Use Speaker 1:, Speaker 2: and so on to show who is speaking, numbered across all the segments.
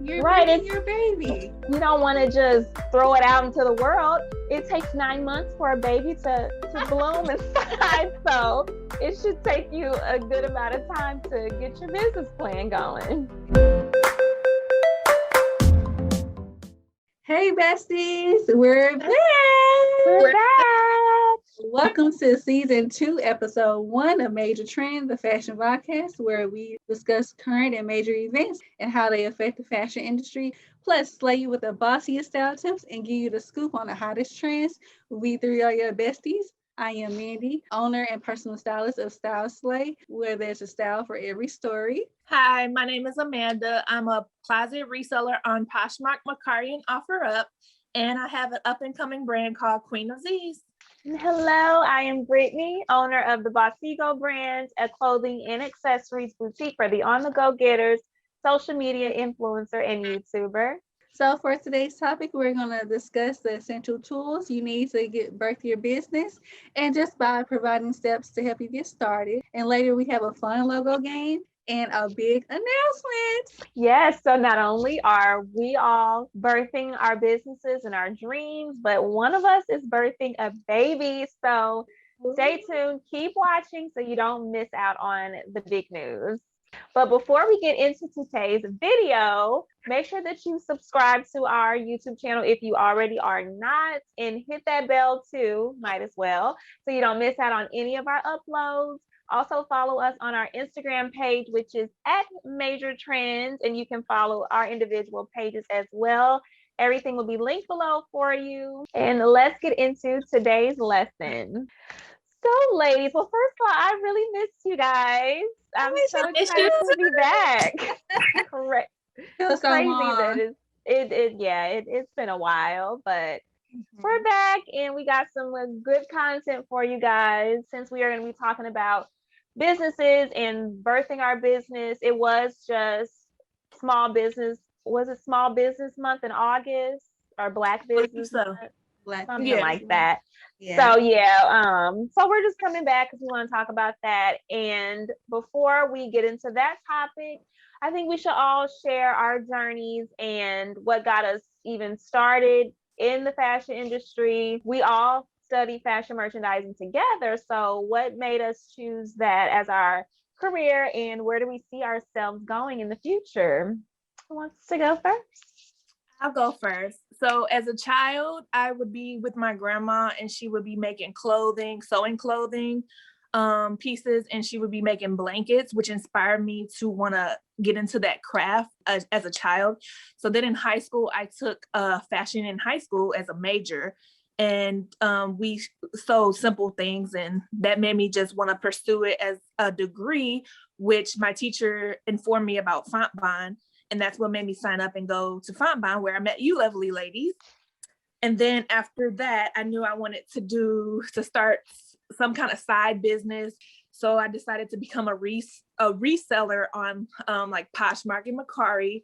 Speaker 1: You're
Speaker 2: Right.
Speaker 1: bringing your baby.
Speaker 2: You don't want to just throw it out into the world. It takes 9 months for a baby to bloom inside. So it should take you a good amount of time to get your business plan going.
Speaker 1: Hey, besties, we're back.
Speaker 2: We're back.
Speaker 1: Welcome to season 2, episode 1 of Major Trend, the Fashion Vodcast, where we discuss current and major events and how they affect the fashion industry, plus slay you with the bossiest style tips and give you the scoop on the hottest trends. We three are your besties. I am Mandy, owner and personal stylist of Style Slay, where there's a style for every story.
Speaker 3: Hi, my name is Amanda. I'm a closet reseller on Poshmark, Macari, and OfferUp, and I have an up-and-coming brand called Queen of Z's.
Speaker 2: Hello, I am Brittany, owner of the Bossigo brand, a clothing and accessories boutique for the on-the-go getters, social media influencer, and YouTuber.
Speaker 1: So for today's topic, we're going to discuss the essential tools you need to birth your business, and just by providing steps to help you get started. And later we have a fun logo game and a big announcement.
Speaker 2: Yes, so not only are we all birthing our businesses and our dreams, but one of us is birthing a baby. So stay tuned, keep watching so you don't miss out on the big news. But before we get into today's video, make sure that you subscribe to our YouTube channel if you already are not, and hit that bell too, might as well, so you don't miss out on any of our uploads. Also follow us on our Instagram page, which is at Major Trends, and you can follow our individual pages as well. Everything will be linked below for you. And let's get into today's lesson. So, ladies, well, first of all, I really missed you guys. I'm so excited to be back. Correct.
Speaker 1: Feels so
Speaker 2: Crazy
Speaker 1: long.
Speaker 2: that it's been a while, but we're back and we got some good content for you guys. Since we are going to be talking about businesses and birthing our business, it was just small business. Was it Small Business Month in August or Black Business Month? Something like that. Yeah. So we're just coming back because we want to talk about that. And before we get into that topic, I think we should all share our journeys and what got us even started in the fashion industry. We all study fashion merchandising together. So what made us choose that as our career, and where do we see ourselves going in the future? Who wants to go first?
Speaker 3: I'll go first. So as a child, I would be with my grandma and she would be making clothing, sewing clothing pieces, and she would be making blankets, which inspired me to want to get into that craft as a child. So then in high school, I took fashion in high school as a major, and we sewed simple things, and that made me just want to pursue it as a degree, which my teacher informed me about Font Bond. And that's what made me sign up and go to Font Bond, where I met you lovely ladies. And then after that, I knew I wanted to start some kind of side business. So I decided to become a reseller on like Poshmark and Macari,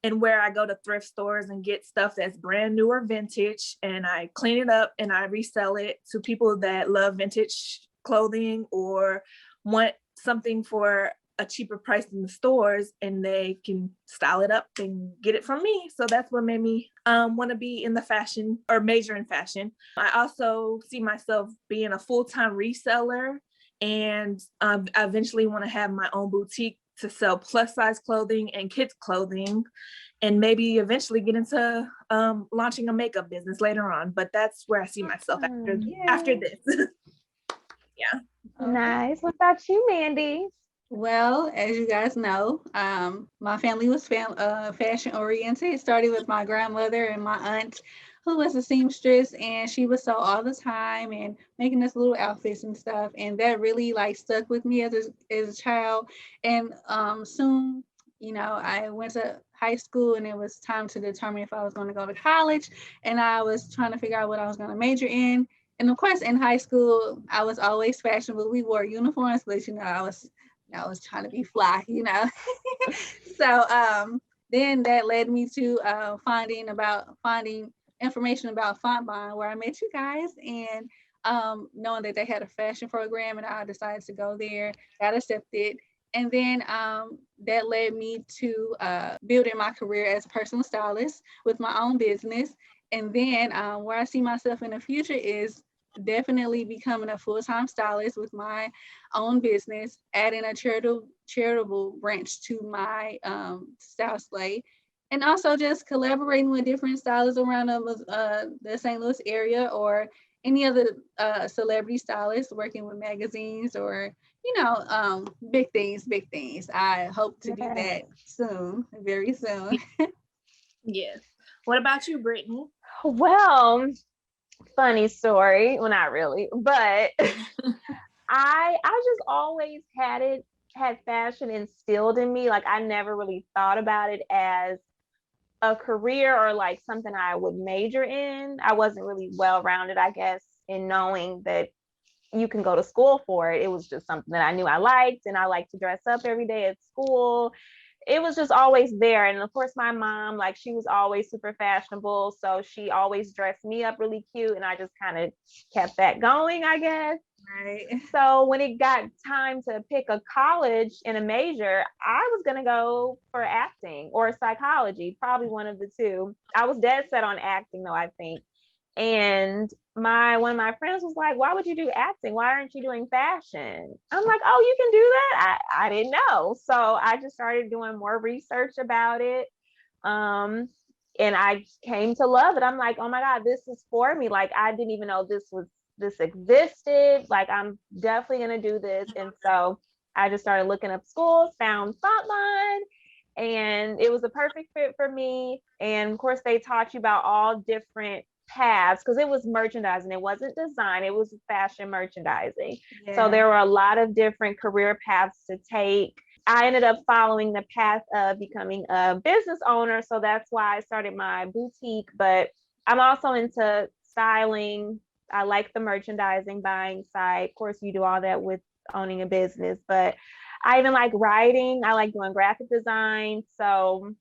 Speaker 3: and where I go to thrift stores and get stuff that's brand new or vintage, and I clean it up and I resell it to people that love vintage clothing or want something for a cheaper price in the stores, and they can style it up and get it from me. So that's what made me want to be in the fashion or major in fashion. I also see myself being a full-time reseller, and I eventually want to have my own boutique to sell plus size clothing and kids clothing, and maybe eventually get into launching a makeup business later on. But that's where I see myself after this. Yeah.
Speaker 2: Nice. What about you, Mandy?
Speaker 1: Well, as you guys know, my family was fashion oriented. It started with my grandmother and my aunt, who was a seamstress, and she would sew all the time and making us little outfits and stuff. And that really like stuck with me as a child. And soon, I went to high school, and it was time to determine if I was going to go to college. And I was trying to figure out what I was going to major in. And of course, in high school, I was always fashionable. We wore uniforms, but I was trying to be fly, So then that led me to finding information about Font Bond, where I met you guys, and knowing that they had a fashion program, and I decided to go there, got accepted. And then that led me to building my career as a personal stylist with my own business. And then where I see myself in the future is definitely becoming a full-time stylist with my own business, adding a charitable branch to my style slate, and also just collaborating with different stylists around the St. Louis area, or any other celebrity stylists working with magazines, or big things, big things. I hope to do that soon, very soon.
Speaker 3: Yes. What about you, Brittany?
Speaker 2: Well, funny story. Well, not really, but I just always had fashion instilled in me. Like, I never really thought about it as a career or like something I would major in. I wasn't really well rounded, I guess, in knowing that you can go to school for it. It was just something that I knew I liked, and I liked to dress up every day at school. It was just always there. And of course, my mom, like, she was always super fashionable, so she always dressed me up really cute, and I just kind of kept that going, I guess.
Speaker 1: Right.
Speaker 2: So when it got time to pick a college and a major, I was going to go for acting or psychology, probably one of the two. I was dead set on acting, though, I think. And one of my friends was like, "Why would you do acting? Why aren't you doing fashion?" I'm like, "Oh, you can do that?" I didn't know. So I just started doing more research about it. And I came to love it. I'm like, "Oh my God, this is for me." Like, I didn't even know this existed. Like, I'm definitely gonna do this. And so I just started looking up schools, found Frontline, and it was a perfect fit for me. And of course, they taught you about all different paths, because it was merchandising. It wasn't design, it was fashion merchandising.
Speaker 1: Yeah.
Speaker 2: So there were a lot of different career paths to take. I ended up following the path of becoming a business owner. So that's why I started my boutique. But I'm also into styling. I like the merchandising buying side. Of course, you do all that with owning a business, but I even like writing. I like doing graphic design. So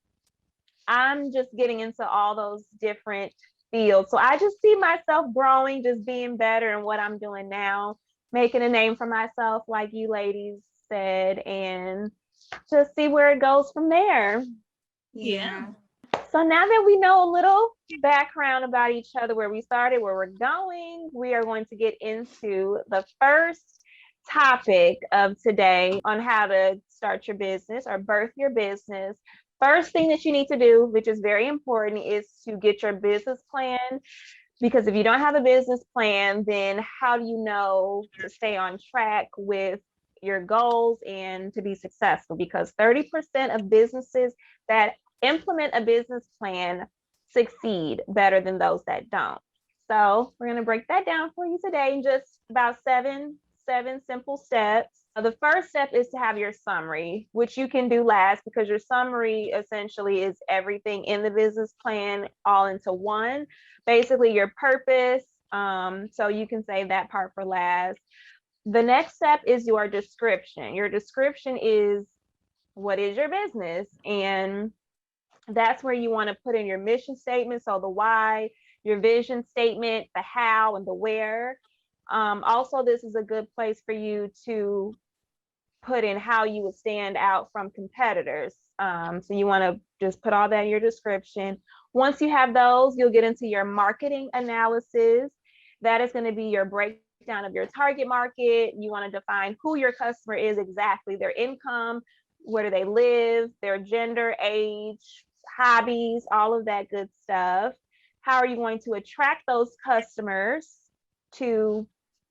Speaker 2: I'm just getting into all those different fields. So I just see myself growing, just being better in what I'm doing now, making a name for myself, like you ladies said, and just see where it goes from there.
Speaker 3: Yeah.
Speaker 2: So now that we know a little background about each other, where we started, where we're going, we are going to get into the first topic of today on how to start your business or birth your business. First thing that you need to do, which is very important, is to get your business plan. Because if you don't have a business plan, then how do you know to stay on track with your goals and to be successful? Because 30% of businesses that implement a business plan succeed better than those that don't. So we're going to break that down for you today in just about seven simple steps. The first step is to have your summary, which you can do last, because your summary essentially is everything in the business plan all into one. Basically your purpose. So you can save that part for last. The next step is your description. Your description is, what is your business? And that's where you want to put in your mission statement. So the why, your vision statement, the how, and the where. Also, this is a good place for you to put in how you would stand out from competitors. So you want to just put all that in your description. Once you have those, you'll get into your marketing analysis. That is going to be your breakdown of your target market. You want to define who your customer is exactly, their income, where do they live, their gender, age, hobbies, all of that good stuff. How are you going to attract those customers to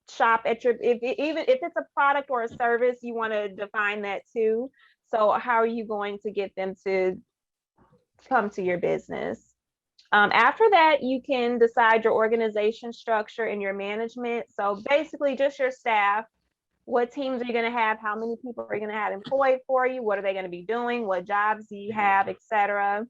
Speaker 2: shop at your, even if it's a product or a service, you want to define that too. So how are you going to get them to come to your business? After that, you can decide your organization structure and your management. So basically just your staff. What teams are you going to have? How many people are you going to have employed for you? What are they going to be doing? What jobs do you have, etc.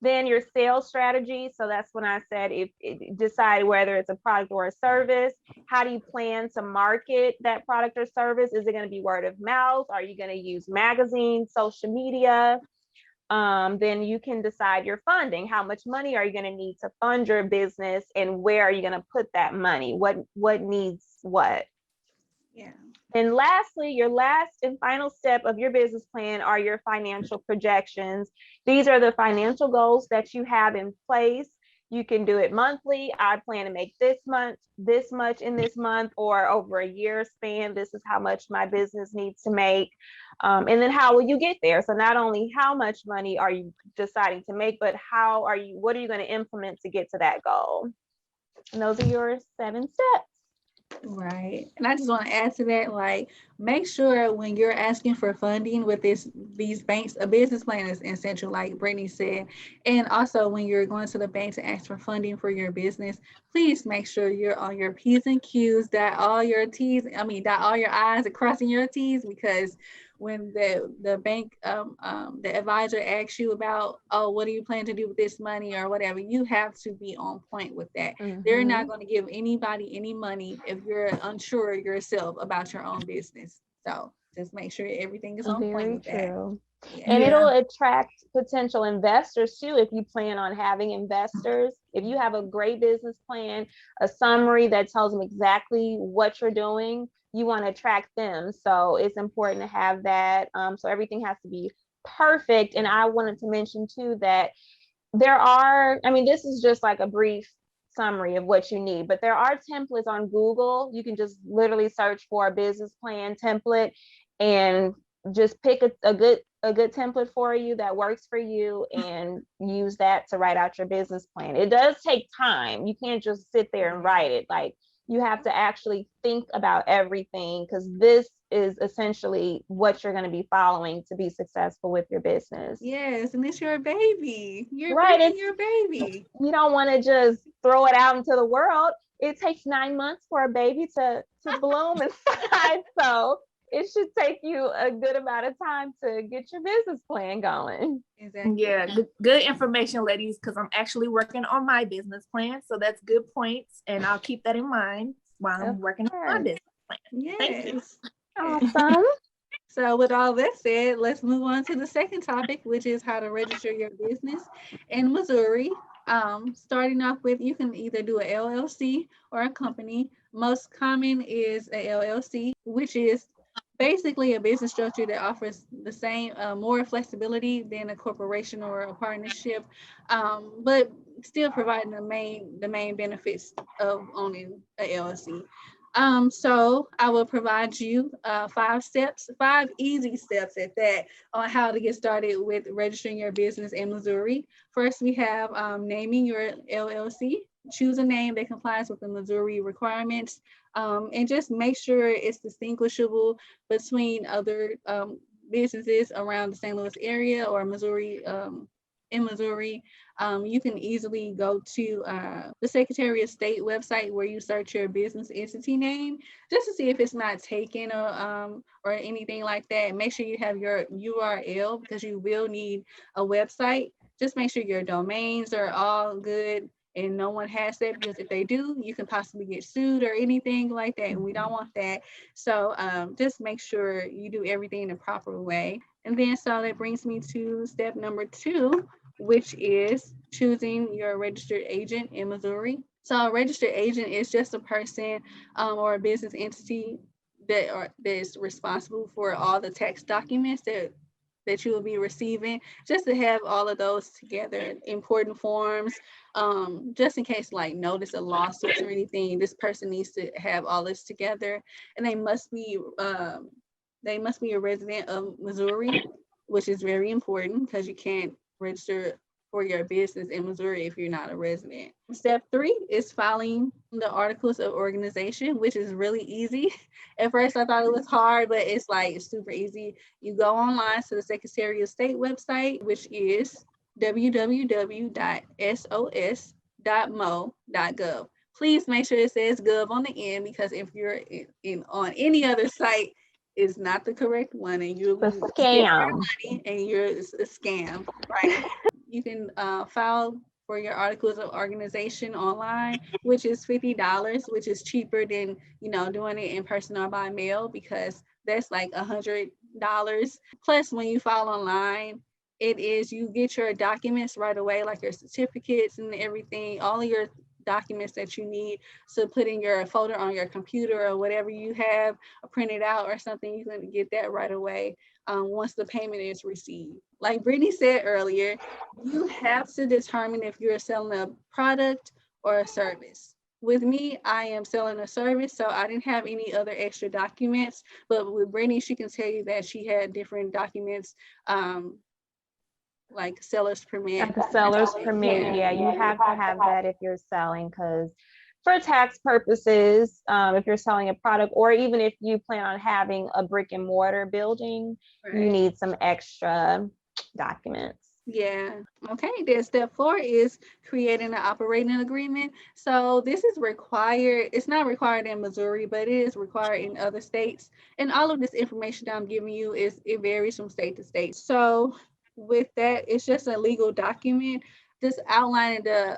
Speaker 2: Then your sales strategy. So that's when I said, if decide whether it's a product or a service. How do you plan to market that product or service? Is it going to be word of mouth? Are you going to use magazines, social media? Then you can decide your funding. How much money are you going to need to fund your business, and where are you going to put that money? What needs what?
Speaker 1: Yeah.
Speaker 2: And lastly, your last and final step of your business plan are your financial projections. These are the financial goals that you have in place. You can do it monthly. I plan to make this much in this month, or over a year span. This is how much my business needs to make. And then how will you get there? So not only how much money are you deciding to make, but what are you going to implement to get to that goal? And those are your 7 steps.
Speaker 1: Right. And I just want to add to that, like, make sure when you're asking for funding with these banks, a business plan is essential, like Brittany said. And also when you're going to the bank to ask for funding for your business, please make sure you're on your P's and Q's, dot all your dot all your I's and crossing your T's, because when the bank the advisor asks you about, oh, what do you plan to do with this money or whatever, you have to be on point with that. They're not going to give anybody any money if you're unsure yourself about your own business. So just make sure everything is on point
Speaker 2: Very
Speaker 1: with that.
Speaker 2: true.
Speaker 1: Yeah.
Speaker 2: And it'll attract potential investors too if you plan on having investors. If you have a great business plan, a summary that tells them exactly what you're doing, you want to attract them. So it's important to have that. So everything has to be perfect. And I wanted to mention too that this is just like a brief summary of what you need, but there are templates on Google. You can just literally search for a business plan template and just pick a good template for you that works for you and use that to write out your business plan. It does take time. You can't just sit there and write it. Like, you have to actually think about everything, because this is essentially what you're going to be following to be successful with your business.
Speaker 1: Yes, and it's your baby. You're
Speaker 2: right.
Speaker 1: It's your baby.
Speaker 2: You don't want to just throw it out into the world. It takes 9 months for a baby to bloom inside. So it should take you a good amount of time to get your business plan going.
Speaker 1: Exactly.
Speaker 3: Yeah, good information, ladies, because I'm actually working on my business plan. So that's good points. And I'll keep that in mind while I'm working on my business plan.
Speaker 1: Yes.
Speaker 3: Thank you.
Speaker 2: Awesome.
Speaker 1: So with all that said, let's move on to the second topic, which is how to register your business in Missouri. Starting off with, you can either do an LLC or a company. Most common is a LLC, which is basically a business structure that offers the same, more flexibility than a corporation or a partnership, but still providing the main benefits of owning a LLC. So I will provide you 5 easy steps at that, on how to get started with registering your business in Missouri. First, we have naming your LLC. Choose a name that complies with the Missouri requirements, and just make sure it's distinguishable between other businesses around the St. Louis area or Missouri. In Missouri, you can easily go to the Secretary of State website where you search your business entity name, just to see if it's not taken or anything like that. Make sure you have your URL, because you will need a website. Just make sure your domains are all good and no one has that, because if they do, you can possibly get sued or anything like that, and we don't want that. So just make sure you do everything the proper way. And then, so that brings me to step number 2, which is choosing your registered agent in Missouri. So a registered agent is just a person or a business entity that is responsible for all the tax documents that you will be receiving, just to have all of those together, important forms, just in case, like, notice a lawsuit or anything. This person needs to have all this together, and they must be a resident of Missouri, which is very important, because you can't register for your business in Missouri if you're not a resident. Step 3 is filing the articles of organization, which is really easy. At first, I thought it was hard, but it's super easy. You go online to the Secretary of State website, which is www.sos.mo.gov. Please make sure it says gov on the end, because if you're on any other site, it's not the correct one, and you'll be getting your money, and it's a scam, right? You can file for your articles of organization online, which is $50, which is cheaper than doing it in person or by mail, because that's like $100. Plus, when you file online, you get your documents right away, like your certificates and everything. All of your documents that you need to put in your folder on your computer or whatever you have printed out or something, you can get that right away once the payment is received. Like Brittany said earlier, you have to determine if you're selling a product or a service. With me, I am selling a service, so I didn't have any other extra documents. But with Brittany, she can tell you that she had different documents, like seller's permit.
Speaker 2: Like a seller's permit, yeah, you have to have that if you're selling, because for tax purposes, if you're selling a product, or even if you plan on having a brick and mortar building, you need some extra documents.
Speaker 1: Yeah. Okay. Then step 4 is creating an operating agreement. So this is required. It's not required in Missouri, but it is required in other states. And all of this information that I'm giving you it varies from state to state. So with that, it's just a legal document just outlining the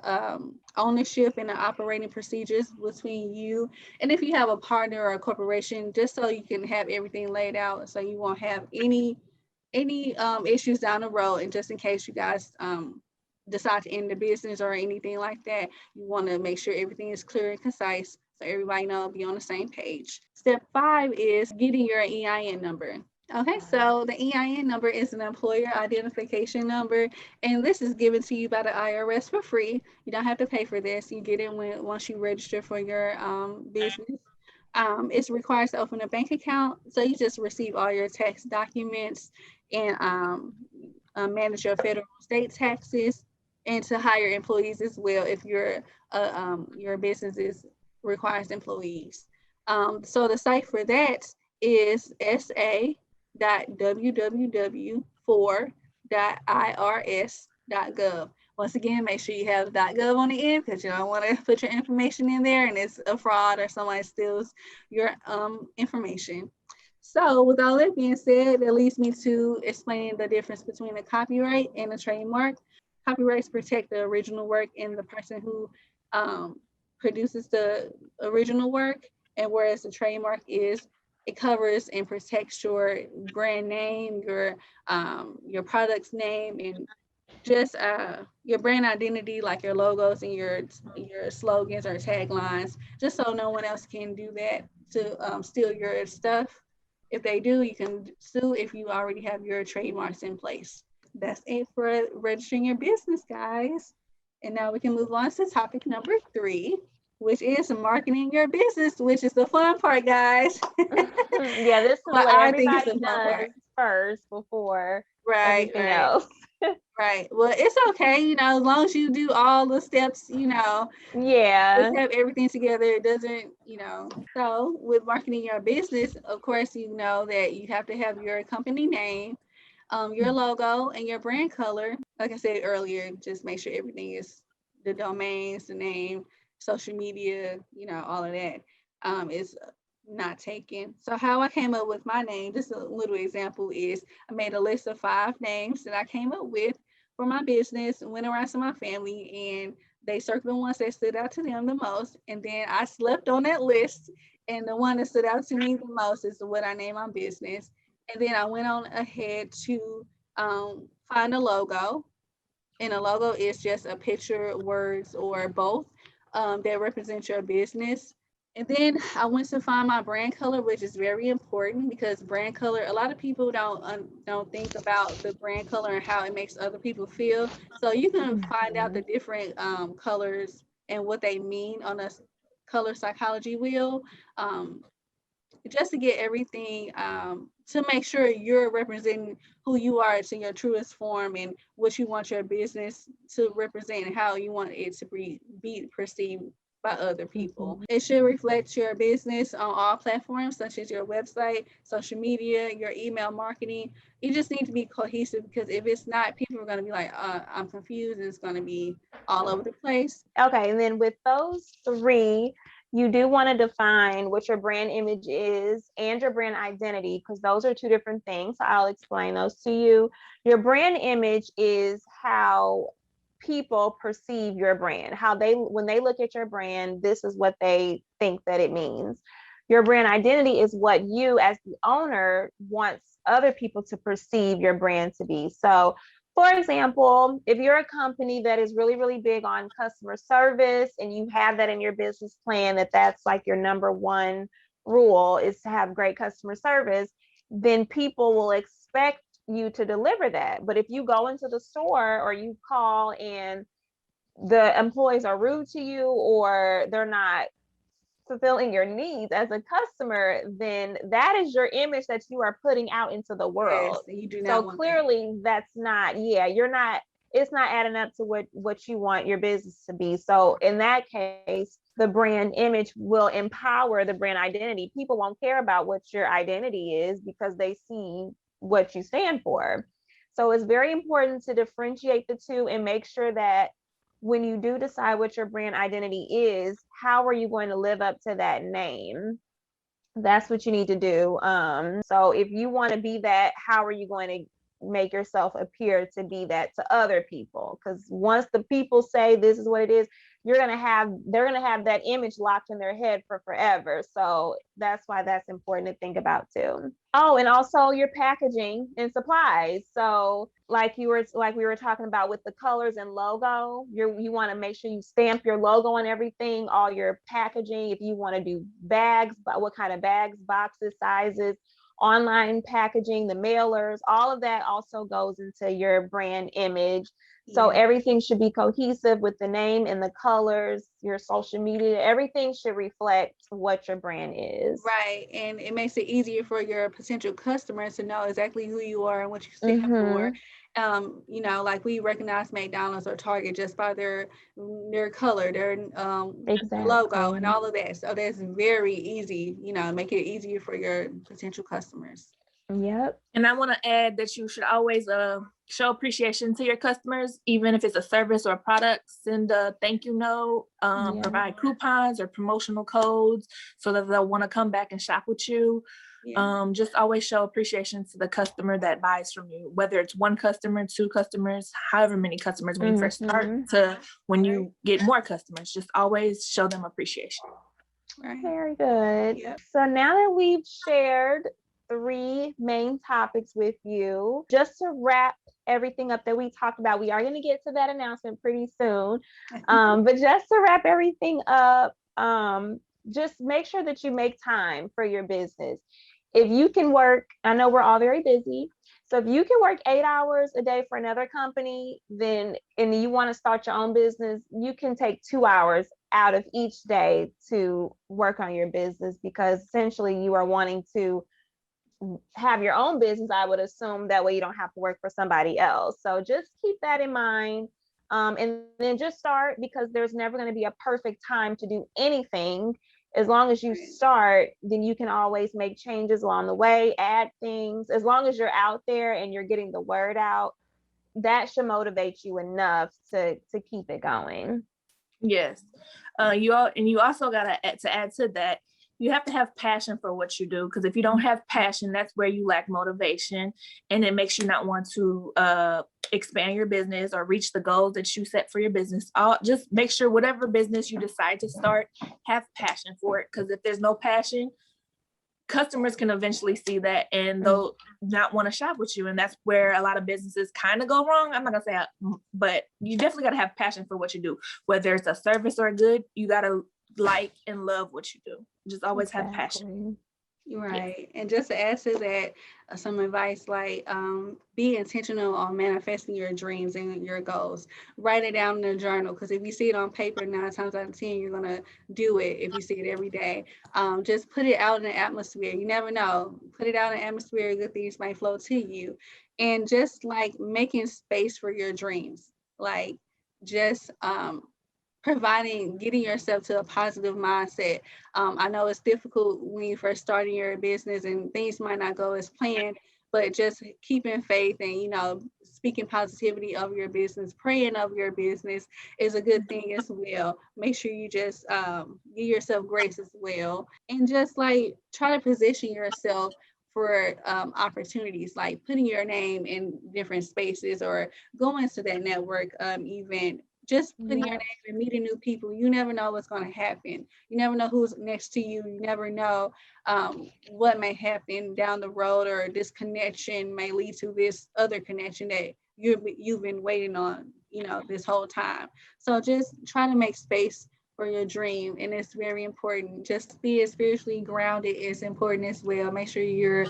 Speaker 1: ownership and the operating procedures between you. And if you have a partner or a corporation, just so you can have everything laid out so you won't have any issues down the road, and just in case you guys decide to end the business or anything like that, you want to make sure everything is clear and concise so everybody know, be on the same page. Step 5 is getting your EIN number. Okay, so the EIN number is an employer identification number, and this is given to you by the IRS for free. You don't have to pay for this. You get it once you register for your business. It's required to open a bank account, so you just receive all your tax documents and manage your federal state taxes, and to hire employees as well if your business requires employees. So the site for that is sa.www.for.irs.gov. Once again, make sure you have .gov on the end because you don't want to put your information in there and it's a fraud or somebody steals your information. So with all that being said, that leads me to explaining the difference between a copyright and a trademark. Copyrights protect the original work and the person who produces the original work, and whereas the trademark it covers and protects your brand name, your product's name, and just your brand identity, like your logos and your slogans or taglines, just so no one else can do that to steal your stuff. If they do, you can sue if you already have your trademarks in place. That's it for registering your business, guys. And now we can move on to topic number 3, which is marketing your business, which is the fun part, guys.
Speaker 2: Yeah, this is what everybody does first before everything else.
Speaker 1: Right. Well, it's okay, as long as you do all the steps,
Speaker 2: Yeah.
Speaker 1: Just have everything together. It doesn't, So with marketing your business, of course, you know that you have to have your company name, your logo, and your brand color. Like I said earlier, just make sure everything is the domains, the name, social media, all of that is not taken. So how I came up with my name, just a little example is I made a list of 5 names that I came up with for my business, went around to my family, and they circled the ones that stood out to them the most. And then I slept on that list, and the one that stood out to me the most is what I named my business. And then I went on ahead to find a logo. And a logo is just a picture, words, or both that represent your business. And then I went to find my brand color, which is very important because brand color, a lot of people don't think about the brand color and how it makes other people feel. So you can find out the different colors and what they mean on a color psychology wheel, just to get everything to make sure you're representing who you are to your truest form and what you want your business to represent and how you want it to be perceived by other people. It should reflect your business on all platforms, such as your website, social media, your email marketing. You just need to be cohesive because if it's not, people are going to be like, I'm confused, and it's going to be all over the place.
Speaker 2: Okay, and then with those 3, you do want to define what your brand image is and your brand identity, because those are 2 different things. So I'll explain those to you. Your brand image is how people perceive your brand, when they look at your brand, this is what they think that it means. Your brand identity is what you as the owner wants other people to perceive your brand to be. So For example, if you're a company that is really, really big on customer service and you have that in your business plan, that's like your number one rule is to have great customer service, then people will expect you to deliver that. But if you go into the store or you call and the employees are rude to you or they're not fulfilling your needs as a customer, then that is your image that you are putting out into the world.
Speaker 1: Yes, you do not
Speaker 2: So
Speaker 1: want
Speaker 2: clearly that's not, you're not, it's not adding up to what you want your business to be. So in that case, the brand image will empower the brand identity. People won't care about what your identity is because they see what you stand for. So it's very important to differentiate the two and make sure that when you do decide what your brand identity is, how are you going to live up to that name? That's what you need to do. So if you want to be that, how are you going to make yourself appear to be that to other people? Because once the people say this is what it is, they're gonna have that image locked in their head for forever. So that's why that's important to think about too. Oh, and also your packaging and supplies. So like we were talking about with the colors and logo, you want to make sure you stamp your logo on everything, all your packaging. If you want to do bags, but what kind of bags, boxes, sizes, online packaging, the mailers, all of that also goes into your brand image. So everything should be cohesive with the name and the colors, your social media, everything should reflect what your brand is.
Speaker 1: Right. And it makes it easier for your potential customers to know exactly who you are and what you stand for. Like we recognize McDonald's or Target just by their color, their logo and
Speaker 2: Exactly.
Speaker 1: all of that. So that's very easy, make it easier for your potential customers.
Speaker 2: Yep.
Speaker 3: And I want to add that you should always show appreciation to your customers, even if it's a service or a product. Send a thank you note, provide coupons or promotional codes so that they'll want to come back and shop with you. Just always show appreciation to the customer that buys from you, whether it's one customer, two customers, however many customers when you first start to when you get more customers. Just always show them appreciation.
Speaker 2: Right. Very good. Yep. So now that we've shared 3 main topics with you, just to wrap everything up that we talked about, we are going to get to that announcement pretty soon. But just to wrap everything up, just make sure that you make time for your business. If you can work, I know we're all very busy. So if you can work 8 hours a day for another company, and you want to start your own business, you can take 2 hours out of each day to work on your business, because essentially you are wanting to have your own business, I would assume. That way you don't have to work for somebody else. So just keep that in mind. And then just start, because there's never going to be a perfect time to do anything. As long as you start, then you can always make changes along the way, add things. As long as you're out there and you're getting the word out, that should motivate you enough to keep it going.
Speaker 3: Yes. You also got to add to that, you have to have passion for what you do, because if you don't have passion, that's where you lack motivation, and it makes you not want to expand your business or reach the goals that you set for your business. Just make sure whatever business you decide to start, have passion for it, because if there's no passion, customers can eventually see that and they'll not want to shop with you. And that's where a lot of businesses kind of go wrong. I'm not gonna say, but you definitely got to have passion for what you do, whether it's a service or a good. You got to like and love what you do. Just always have passion.
Speaker 1: Right. And just to add to that, some advice, like be intentional on manifesting your dreams and your goals. Write it down in a journal, because if you see it on paper, 9 times out of 10 you're gonna do it. If you see it every day, just put it out in the atmosphere. You never know. Put it out in the atmosphere. Good things might flow to you. And just like making space for your dreams, like just getting yourself to a positive mindset. I know it's difficult when you first starting your business and things might not go as planned, but just keeping faith and, speaking positivity of your business, praying of your business is a good thing as well. Make sure you just give yourself grace as well. And just like try to position yourself for opportunities, like putting your name in different spaces or going to that network event. Just putting your name and meeting new people. You never know what's going to happen. You never know who's next to you. You never know what may happen down the road, or this connection may lead to this other connection that you've been waiting on, this whole time. So just try to make space for your dream, and it's very important. Just be as spiritually grounded is important as well. Make sure you're,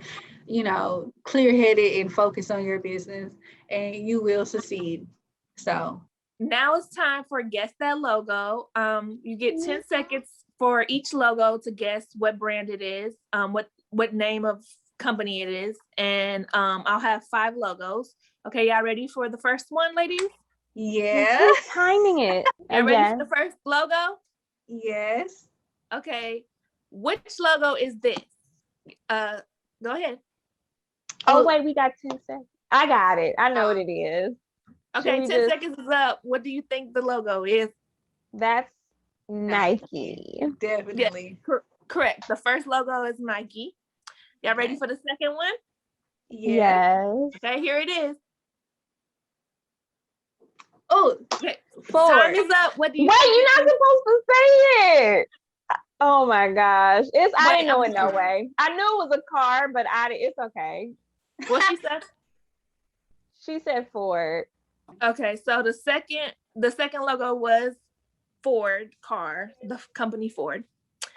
Speaker 1: clear-headed and focused on your business, and you will succeed. So
Speaker 3: Now it's time for guess that logo. You get 10 seconds for each logo to guess what brand it is, what name of company it is, and I'll have 5 logos. Okay, y'all ready for the first one, ladies?
Speaker 1: yeah.
Speaker 2: Who's timing it?
Speaker 3: Y'all ready for the first logo?
Speaker 1: Yes.
Speaker 3: Okay, which logo is this? Go ahead.
Speaker 2: Oh wait, we got 10 seconds. I got it. I know what it is.
Speaker 3: Okay, 10 seconds is up. What do you think the logo is?
Speaker 2: That's Nike.
Speaker 1: Definitely.
Speaker 3: Yes, correct. The first logo is Nike. Y'all ready for the second one?
Speaker 2: Yes.
Speaker 3: Okay, here it is.
Speaker 1: Oh,
Speaker 3: okay.
Speaker 1: Ford.
Speaker 3: Time is up. What do you
Speaker 2: Wait,
Speaker 3: think?
Speaker 2: you're not supposed to say it. Oh my gosh. I didn't know it no way. I knew it was a car, but it's okay.
Speaker 3: What she said?
Speaker 2: She said Ford.
Speaker 3: Okay, so the second logo was Ford car, the company Ford.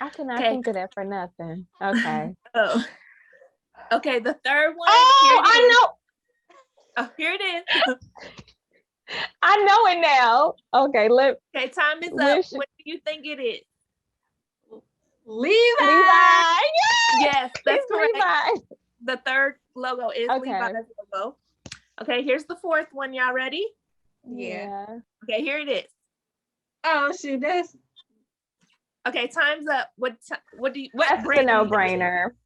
Speaker 2: I could not think of that for nothing. Okay.
Speaker 3: Oh. Okay, the third one.
Speaker 2: Oh, I know.
Speaker 3: Oh, here it is.
Speaker 2: I know it now. Okay,
Speaker 3: okay, time is up. What do you think it is?
Speaker 1: Levi.
Speaker 3: Yes, that's correct.
Speaker 2: Levi.
Speaker 3: The third logo is Levi's logo. Okay, here's the fourth one. Y'all ready?
Speaker 1: Yeah.
Speaker 3: Okay, here it is.
Speaker 1: Oh shoot, that's
Speaker 3: okay. Time's up. What
Speaker 2: that's a no-brainer.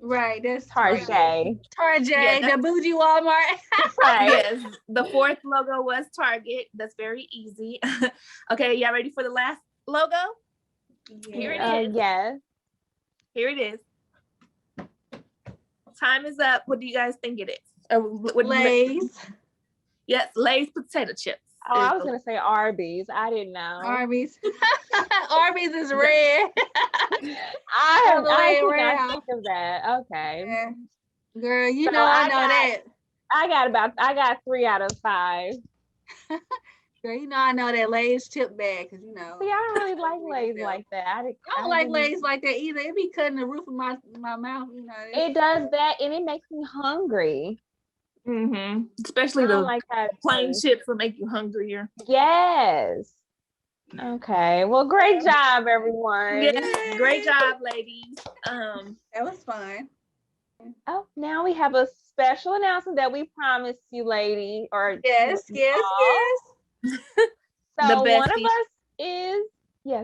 Speaker 1: Right, that's
Speaker 2: Target.
Speaker 1: The bougie Walmart.
Speaker 2: Right.
Speaker 3: Yes, the fourth logo was Target. That's very easy. Okay, y'all ready for the last logo?
Speaker 1: Yeah.
Speaker 3: Here it is.
Speaker 2: Yes.
Speaker 3: Here it is. Time is up. What do you guys think it is?
Speaker 1: Lay's.
Speaker 3: Yes, Lay's potato chips.
Speaker 2: Oh, I was gonna say Arby's. I didn't know.
Speaker 1: Arby's. Arby's is red.
Speaker 2: I could not think of that. Okay.
Speaker 1: Yeah. Girl, you know I know that.
Speaker 2: I got 3 out of 5.
Speaker 1: Girl, you know I know that Lay's chip bag, because
Speaker 2: See, I don't really like Lay's like that.
Speaker 1: I don't like Lay's like that either. It be cutting the roof of my mouth,
Speaker 2: It does that, and it makes me hungry.
Speaker 3: Mm-hmm. Especially the
Speaker 2: like
Speaker 3: plain chips will make you hungrier.
Speaker 2: Yes. Okay. Well, great job, everyone.
Speaker 3: Yes, great job, ladies.
Speaker 1: That was fun.
Speaker 2: Oh, now we have a special announcement that we promised you, lady. Or
Speaker 1: yes.
Speaker 2: So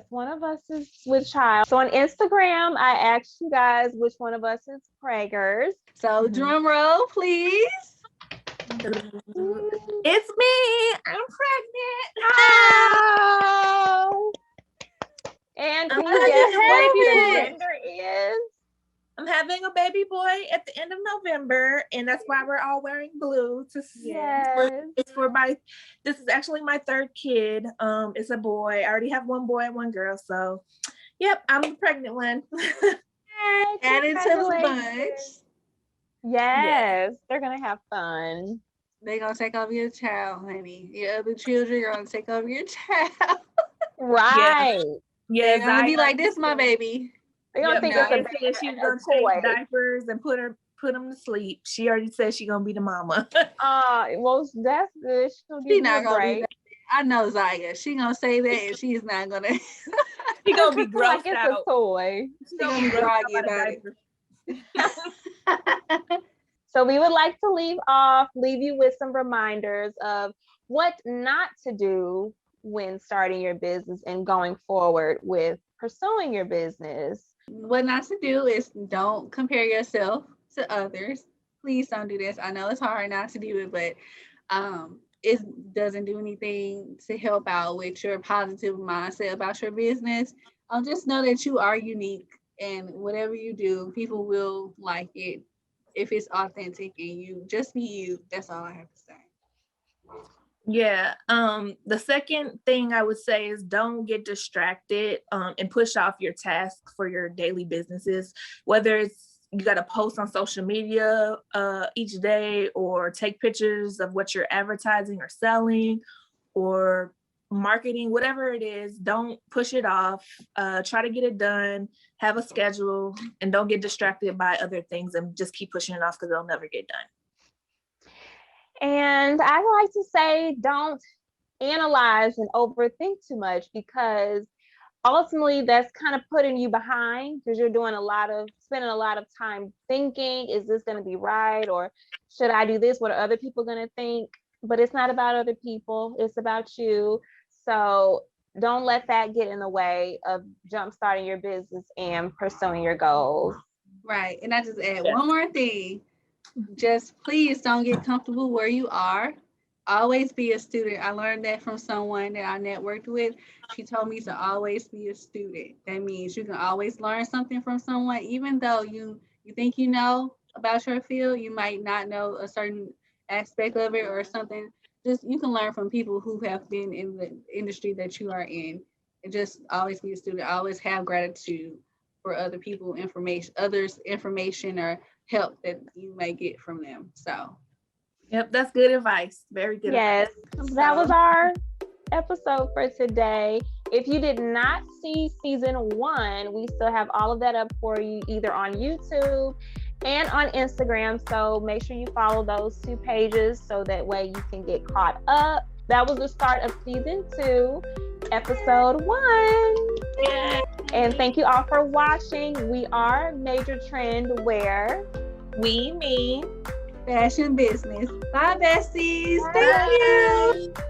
Speaker 2: one of us is with child. So on Instagram, I asked you guys which one of us is preggers.
Speaker 1: So drum roll, please.
Speaker 3: It's me. I'm pregnant.
Speaker 2: Oh. And can you guess what the gender is?
Speaker 3: I'm having a baby boy at the end of November, and that's why we're all wearing blue. This is actually my third kid. It's a boy. I already have one boy and one girl. So, yep, I'm the pregnant one.
Speaker 1: Added to the bunch.
Speaker 2: Yes, they're gonna have fun.
Speaker 1: They're gonna take over your child, honey. Your other children are gonna take over your child.
Speaker 2: Right.
Speaker 1: Yeah. They're gonna be like, this my baby.
Speaker 2: They don't think it's a baby.
Speaker 3: She's gonna change diapers and put them to sleep. She already said she's gonna be the mama.
Speaker 2: Well, that's good.
Speaker 1: She's not gonna be that. I know Zaya. She gonna say that, and she's not gonna.
Speaker 3: She gonna be grossed
Speaker 2: like it's
Speaker 3: out.
Speaker 2: A toy.
Speaker 3: She's gonna be groggy about it.
Speaker 2: So we would like to leave you with some reminders of what not to do when starting your business and going forward with pursuing your business.
Speaker 1: What not to do is don't compare yourself to others. Please don't do this. I know it's hard not to do it, but it doesn't do anything to help out with your positive mindset about your business. Just know that you are unique, and whatever you do, people will like it if it's authentic, and you just be you. That's all I have to say.
Speaker 3: Yeah. The second thing I would say is don't get distracted and push off your tasks for your daily businesses, whether it's you got to post on social media each day, or take pictures of what you're advertising or selling or marketing, whatever it is. Don't push it off. Try to get it done, have a schedule, and don't get distracted by other things and just keep pushing it off because they'll never get done.
Speaker 2: And I like to say, don't analyze and overthink too much, because ultimately that's kind of putting you behind, because you're spending a lot of time thinking, is this going to be right? Or should I do this? What are other people going to think? But it's not about other people. It's about you. So don't let that get in the way of jumpstarting your business and pursuing your goals.
Speaker 1: Right. And I just add one more thing. Just please don't get comfortable where you are. Always be a student. I learned that from someone that I networked with. She told me to always be a student. That means you can always learn something from someone, even though you think you know about your field, you might not know a certain aspect of it or something. Just you can learn from people who have been in the industry that you are in. And just always be a student. Always have gratitude for other people, others' information or help that you may get from them. So
Speaker 3: yep, that's good advice. Very good advice.
Speaker 2: That was our episode for today. If you did not see season 1, we still have all of that up for you, either on YouTube and on Instagram. So make sure you follow those 2 pages so that way you can get caught up. That was the start of season 2, episode 1.
Speaker 3: Yay.
Speaker 2: And thank you all for watching. We are Major Trend, where
Speaker 3: we mean
Speaker 1: fashion business. Bye, besties.
Speaker 3: Bye.
Speaker 1: Thank you.